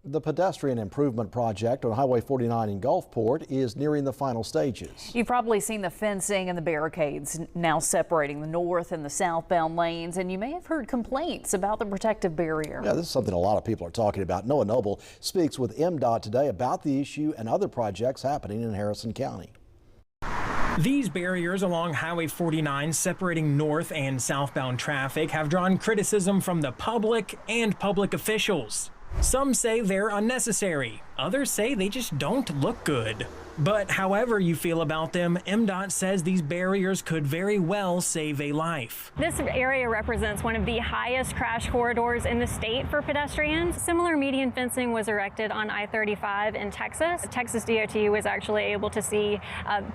The pedestrian improvement project on Highway 49 in Gulfport is nearing the final stages. You've probably seen the fencing and the barricades now separating the north and the southbound lanes, and you may have heard complaints about the protective barrier. Yeah, this is something a lot of people are talking about. Noah Noble speaks with MDOT today about the issue and other projects happening in Harrison County. These barriers along Highway 49 separating north and southbound traffic have drawn criticism from the public and public officials. Some say they're unnecessary. Others say they just don't look good. But however you feel about them, MDOT says these barriers could very well save a life. This area represents one of the highest crash corridors in the state for pedestrians. Similar median fencing was erected on I-35 in Texas. Texas DOT was actually able to see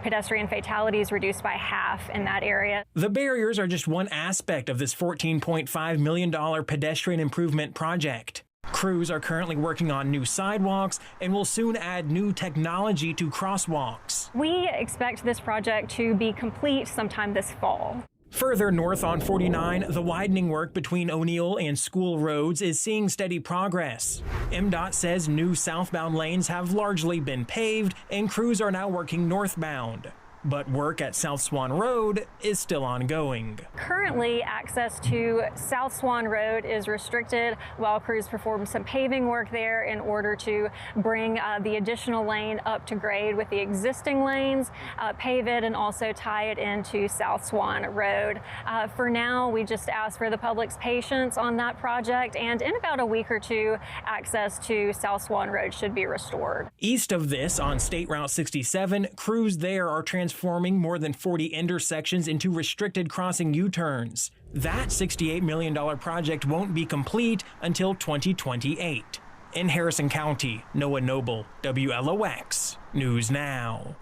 pedestrian fatalities reduced by half in that area. The barriers are just one aspect of this $14.5 million pedestrian improvement project. Crews are currently working on new sidewalks and will soon add new technology to crosswalks. We expect this project to be complete sometime this fall. Further north on 49, the widening work between O'Neill and School Roads is seeing steady progress. MDOT says new southbound lanes have largely been paved and crews are now working northbound. But work at South Swan Road is still ongoing. Currently, access to South Swan Road is restricted while crews perform some paving work there in order to bring the additional lane up to grade with the existing lanes, pave it, and also tie it into South Swan Road. For now, we just ask for the public's patience on that project, and in about a week or two, access to South Swan Road should be restored. East of this, on State Route 67, crews there are transforming more than 40 intersections into restricted crossing U-turns. That $68 million project won't be complete until 2028. In Harrison County, Noah Noble, WLOX News Now.